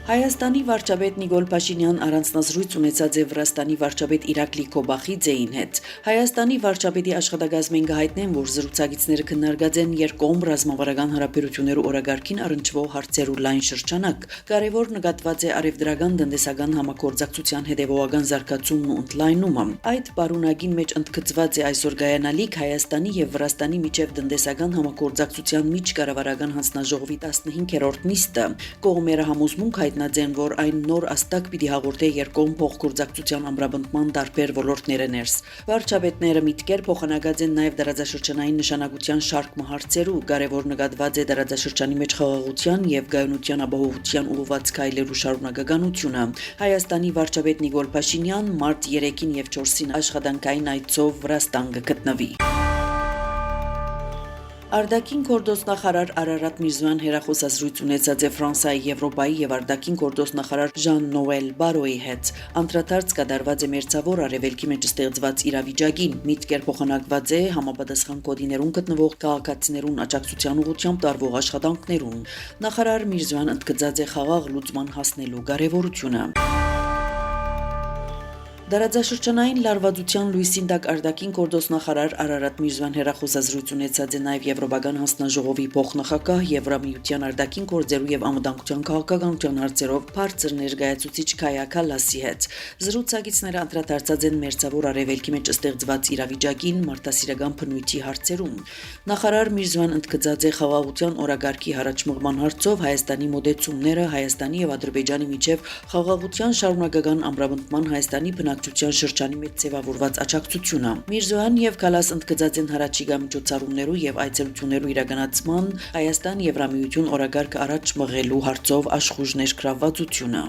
Հայաստանի վարչապետ Նիկոլ Փաշինյան առանձնազրույց ունեցած է Վրաստանի վարչապետ Իրակլի Քոբախիձեին հետ։ Հայաստանի վարչապետի աշխատակազմին կհայտնեն, որ զրուցակիցները քննարկած են երկկողմ ռազմավարական հարաբերությունների օրագարկին առնչվող հարցեր ու լայն շրջանակ։ Կարևոր նկատված է արևդրական տնտեսական համագործակցության հետևողական զարգացումն ու ընդլայնումը։ Այդ պարունակին մեջ ընդգծված է այսօր գայանալիք Հայաստանի եւ Վրաստանի միջև տնտեսական համագործակցության միջկառավարական հանձնաժողովի 15-րդ նիստը։ Կողմերը համոզմունք հայտնած են, որ այն նոր աստակ պիտի հաղորդե երկկողմ փոխգործակցության ամրապնդման տարբեր ոլորտները ներս։ Վարչապետները միտքեր փոխանակած են նաև դարաձաշրջանային նշանակության շարք հարցերու, կարևոր նկատված է դարաձաշրջանի մեջ խաղաղության եւ գայունության ապահովության ուղղված քայլերու շարունակականությունը։ Հայաստանի վարչապետ Նիկոլ Փաշինյան մարտ 3-ին եւ 4-ին աշխատանքային այցով Վրաստան կգտնվի։ Արտաքին գործնախարար Արարատ Միրզոյան հերախոսազրույց ունեցած է Ֆրանսիայի, Եվրոպայի եւ արտաքին գործնախարար Ժան-Նոել Բարոյի հետ։ Անդրադարձ կատարված է մերձավոր արևելքի մեջ ստեղծված իրավիճակին, միտքեր փոխանակված է համապատասխան կոդիներուն գտնվող քաղաքացիներուն աջակցության ուղղությամբ տարվող աշխատանքներուն։ Նախարար Միրզոյան ընդգծած է խաղաղ լուծման հասնելու կարևորությունը։ Դարաձաշրջանային լարվածության լույսին տակ արտաքին գործնախարար Արարատ Միրզոյան հերախոսազրույց ունեցած է նաև Եվրոպական հանձնաժողովի փոխնախագահ Եվրամիության արտաքին գործերու եւ անվտանգության քաղաքականության հարցերով բարձր ներկայացուցիչ Քայա Քալասի հետ։ Զրուցակիցները անդրադարձած են մերձավոր արևելքի մեջ ստեղծված իրավիճակին, մարդասիրական բնույթի հարցերում։ Նախարար Միրզոյան ընդգծած է խաղաղության օրագարկի հարաճմղման հարցով Հայաստանի մոտեցումները Հայաստանի եւ Ադրբեջանի միջև խաղաղության շարունակական ամրապնդման Հայաստանի բնակչության շրջանի մեջ ձևավորված աջակցությունը։ Միրզոյան եւ Քալաս ընդգծած են հարաճիգա միջոցառումներու եւ այցելություններու իրականացման Հայաստան-Եվրամիություն օրագարկը առաջ մղելու հարցով աշխուժ ներգրավվածությունը։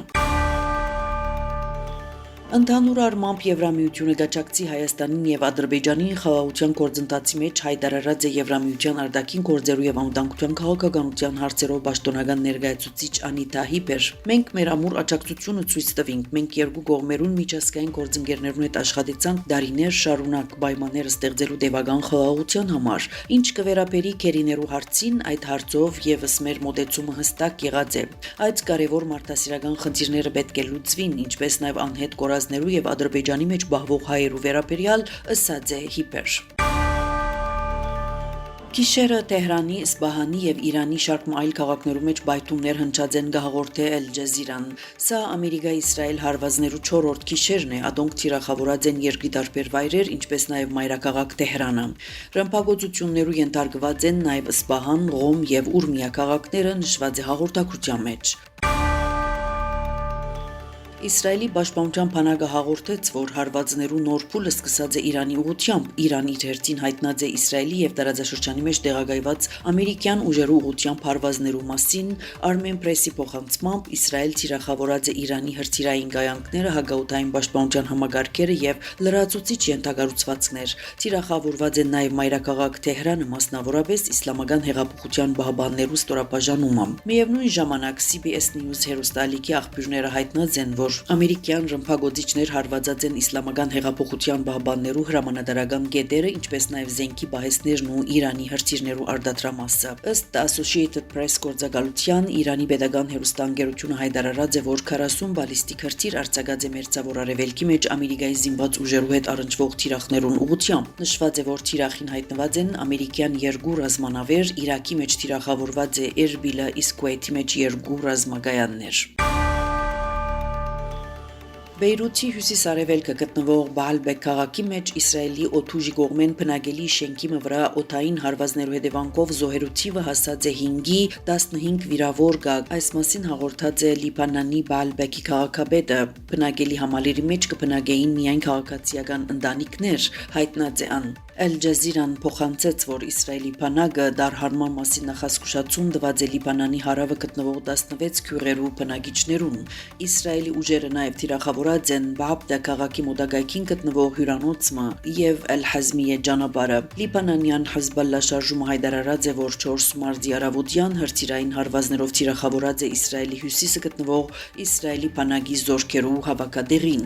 Ընդհանուր առմամբ Եվրամիությունը գաճակցի Հայաստանին եւ Ադրբեջանին խաղաղության գործընթացի մեջ հայտարարած է Եվրամիության արտաքին գործերու եւ անվտանգության քաղաքականության հարցերով պաշտոնական ներկայացուցիչ Անիտա Հիպեր։ Մենք մեր ամուր աջակցությունը ցույց տվինք։ Մենք երկու կողմերուն միջազգային գործընկերներուն հետ աշխատեցանք դարիներ շարունակ պայմաններ ստեղծելու տևական խաղաղության համար։ Ինչ կվերապերի քերիներու հարցին, այդ հարցով եւս մեր մոտեցումը հստակ եղած է։ Այդ կարևոր մարդասիրական խնդիրները պետք է լուծվին, ինչպես նաեւ անհետ կորածներու եւ Ադրբեջանի մեջ բահվող հայերու վերաբերյալ ըսած է Հիպեր։ Գիշերը Թեհրանի, Սպահանի եւ Իրանի շարք այլ քաղաքներու մեջ բայթումներ հնչած են գահաղորդե Al Jazeera-ն։ Սա Ամերիկա-Իսրայել հարվածներու 4-րդ գիշերն է, ադոնք թիրախավորած են երկրի տարբեր վայրեր, ինչպես նաեւ մայրաքաղաք Թեհրանը։ Ռմբակոծություններու ենթարկված են նաեւ Սպահան, Ղոմ եւ Ուրմիա քաղաքները, նշված է հաղորդակցության մեջ։ Իսրայելի պաշտպանության բանակը հաղորդեց, որ հարվածներու նոր փուլը սկսած է Իրանի ուղղությամբ։ Իրան իր հերթին հայտնած է Իսրայելի եւ տարածաշրջանի մեջ տեղակայված ամերիկյան ուժերու ուղղությամբ հարվածներու մասին։ Armen Press-ի փոխանցմամբ Իսրայել թիրախավորած է Իրանի հրթիռային կայանքները, հակաօդային պաշտպանության համագարկերը եւ լրացուցիչ ենթակառուցվածքներ։ Թիրախավորված է նաեւ մայրաքաղաք Թեհրանը, մասնավորապես Իսլամական հեղափոխության բահբաններու ստորաբաժանումը։ Միևնույն ժամանակ CBS News հեռուստաալիքի աղբյուրները հայտնած են, որ ամերիկյան ռմբակոծիչներ հարվածած են Իսլամական հեղափոխության բահբաններու հրամանատարական գետերը, ինչպես նաև զենքի պահեստներն ու Իրանի հրթիռներու արդատրամասը։ Ըստ Associated Press գործակալության Իրանի պետական հեռուստաընկերությունը հայտարարած է, որ 40 բալիստիկ հրթիռ արձակած է մերձավոր արևելքի մեջ Ամերիկայի զինված ուժերու հետ առնչվող թիրախներուն ուղղությամբ։ Նշված է, որ թիրախին հայտնված են ամերիկյան 2 ռազմանավեր, Իրաքի մեջ թիրախավորված է Էրբիլը, իսկ Քուվեյթի մեջ 2 ռազմակայաններ։ Բեյրութի հյուսիս-արևելքը գտնվող Բալբեկ քաղաքի մեջ Իսրայելի օդուժի կողմեն բնակելի շենքի վրա օդային հարվածներու հետևանքով զոհերու թիվը հասած է 5-ի, 15 վիրավոր կա։ Այս մասին հաղորդած է Լիբանանի Բալբեկի քաղաքապետը։ Բնակելի համալիրի մեջ կբնակեին միայն քաղաքացիական ընտանիքներ, հայտնած է ան։ Al Jazeera-ն փոխանցեց, որ Իսրայելի բանակը դարհարման մասին նախազգուշացում տված է Լիբանանի հարավը գտնվող 16 քյուղերու բնակիչներուն։ Իսրայելի ուժերը նաև թիրախավորած են Բաբդա քաղաքի մոտակայքին գտնվող հյուրանոցը եւ Al-Hazmiya ճանապարհը։ Լիբանանյան Հեզբոլլա շարժումը հայտարարած է, որ 4 մարտի առավոտյան հրթիռային հարվածներով թիրախավորած է Իսրայելի հյուսիսը գտնվող Իսրայելի բանակի զորքերու հավաքատեղին։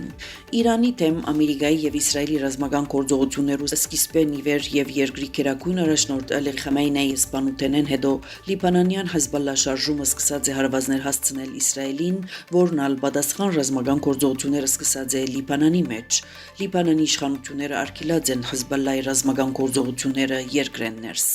Իրանի դեմ Ամերիկայի եւ Իսրայելի ռազմական գործողություններու սկիզբ կհաստատվեն ի վեր եւ երկրի քերակույն առաջնորդ Ալի Խամեյնեի սպանութենեն հետո լիբանանյան Հեզբոլլա շարժումը սկսած է հարվածներ հասցնել Իսրայելին, որն ալ պատասխան ռազմական գործողությունները սկսած է Լիբանանի մեջ։ Լիբանանի իշխանությունները արգելած են Հեզբոլլայի ռազմական գործողությունները երկրեն ներս։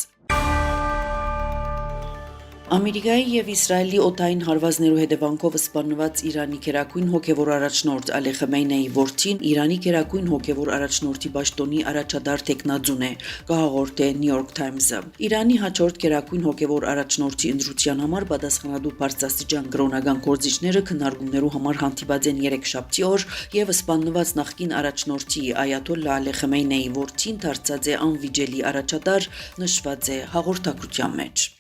Ամերիկայի եւ Իսրայելի օդային հարվածներու հետևանքով սպանված Իրանի քերակույն հոգևոր առաջնորդ Ալի Խամեյնեի որդին Իրանի քերակույն հոգևոր առաջնորդի պաշտոնի առաջադար տեխնաձուն է, կհաղորդե New York Times-ը։ Իրանի հաջորդ քերակույն հոգևոր առաջնորդի ընտրության համար պատասխանատու բարձրաստիճան կրոնական գործիչները քննարկումներու համար հանդիպած են երեքշաբթի օր եւ սպանված նախկին առաջնորդի Այաթոլլա Ալի Խամեյնեի որդին դարձած է անվիճելի առաջատար, նշված է հաղորդակցության մեջ։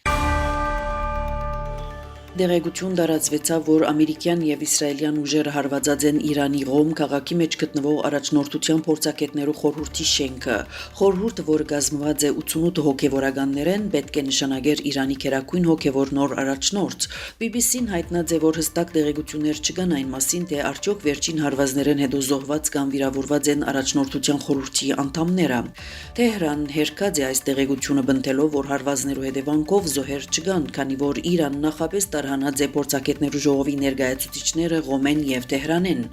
Դեղեցություն դարածվեցավ, որ ամերիկյան եւ իսրայելյան ուժերը հարվածած են Իրանի Ղոմ քաղաքի մեջ գտնվող առաջնորդության փորձագետներու խորհրդի շենքը։ Խորհուրդը, որ կազմված է 88 հոգևորականներեն, պետք է նշանակեր Իրանի քերակույն հոգևոր նոր առաջնորդ։ BBC-ն հայտնած է, որ հստակ դեղեցություններ չկան այն մասին, թե արդյոք վերջին հարվածներեն հետո զոհված կամ վիրավորված են առաջնորդության խորհրդի անդամները։ Թեհրան հերքած է այս դեղեցությունը բնտելով, որ հարվածներու հետևանքով զոհեր չկան, քանի որ Իրան նախապես հանած է փորձագետներու ժողովի ներկայացուցիչները Ղոմեն եւ Թեհրանեն։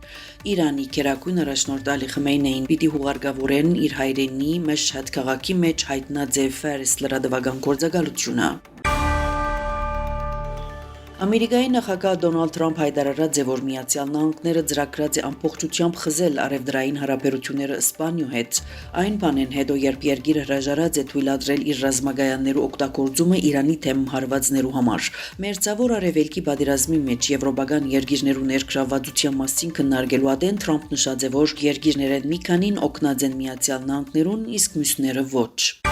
Իրանի քերակույն առաջնորդ Ալի Խամեյնեին պիտի հուղարկավորեն իր հայրենի Մեշհադ քաղաքի մեջ հայտնած է Ֆարիս լրատվական գործակալությունը։ Ամերիկայի նախագահ Դոնալդ Թրամփ հայտարարած է, որ Միացյալ Նահանգները ծրագրած է ամբողջությամբ խզել արևդրային հարաբերությունները Իսպանիու հետ։ Այն բանեն հետո, երբ երկիրը հրաժարած է թույլատրել իր ռազմագայաններու օգտագործումը Իրանի թեմ հարվածներու համար։ Մերձավոր արևելքի պատերազմի մեջ եվրոպական երկիրներու ներգրավվածության մասին քննարկելու ադեն Թրամփ նշած է, որ երկիրներեն մի քանին օգնած են Միացյալ Նահանգներուն, իսկ մյուսները ոչ։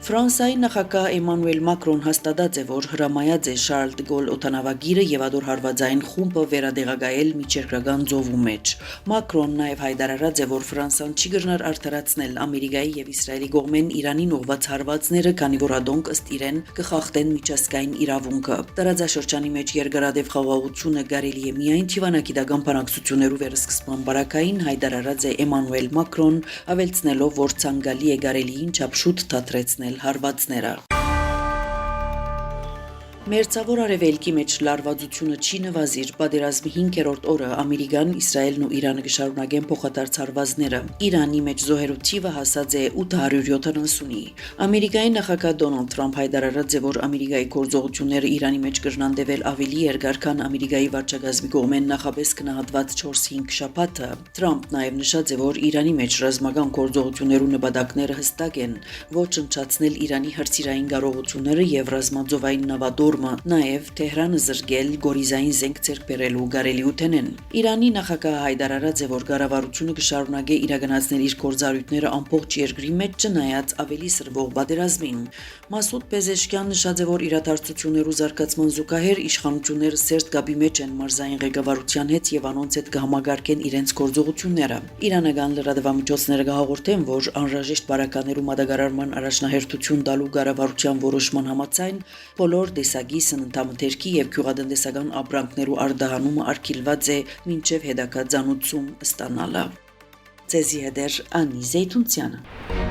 Ֆրանսիայի նախագահ Էմանուել Մակրոն հաստատած է, որ հրամայած է Շարլ դե Գոլ օդանավագիրը եւ ադոր հարվածային խումբը վերադեղակայել միջերկրական ծովու մեջ։ Մակրոնն նաեւ հայտարարած է, որ Ֆրանսիան չի գտնար արդարացնել Ամերիկայի եւ Իսրայելի կողմեն Իրանին ուղղված հարվածները, քանի որ ադոնք ըստ իրեն կխախտեն միջազգային իրավունքը։ Տարածաշրջանի մեջ երկարատև խաղաղությունը կարելի է միայն թիվանակիտական բանակցություններով վերսկսման բարակային, հայտարարած է Էմանուել Մակրոն, ավելցնելով, որ ցանկալի է կարելիին չափ շուտ դադրեցնել հարվածները։ Մերձավոր արևելքի մեջ լարվածությունը չի նվազիր, պատերազմի 5-րդ օրը Ամերիկան, Իսրայելն ու Իրանը կշարունակեն փոխադարձ հարվածները։ Իրանի մեջ զոհերու թիվը հասած է 870-ի։ Ամերիկայի նախագահ Դոնալդ Թրամփ հայտարարած է, որ Ամերիկայի գործողությունները Իրանի մեջ կրնանդեվել ավելի երկար, քան Ամերիկայի վարչակազմի կողմեն նախապես գնահատված 4-5 շաբաթը։ Թրամփ նաև նշած է, որ Իրանի մեջ ռազմական գործողություններու նպատակները հստակ են՝ ոչնչացնել Իրանի հրթիռային կարողությունները եւ ռազմաձովային նավատորմը, նաև Թեհրանը զրկել գորիզային զենք ձեռք բերելու կարելիութենեն։ Իրանի նախագահը հայտարարած է, որ կառավարությունը կշարունակի իրականացնել իր գործառույթները ամբողջ երկրի մեջ, չնայած ավելի սրվող պատերազմին։ Մասուդ Պեզեշկյան նշած է, որ իրադարձություններու զարգացման զուգահեռ իշխանությունները սերտ կապի մեջ են մարզային ղեկավարության հետ եւ անոնց հետ կհամագարկեն իրենց գործողությունները։ Իրանական լրատվամիջոցները կհաղորդեն, որ անհրաժեշտ բարականերու մատակարարման առաջնահերթություն տալու կառավարության որոշման համաձայն բոլոր տեսակի սննդամթերքի եւ գյուղատնտեսական ապրանքներու արտահանումը արգելված է մինչեւ հետագա ցանուցում ստանալը։ Ցեզի հետ Անի Զեյթունցյանը։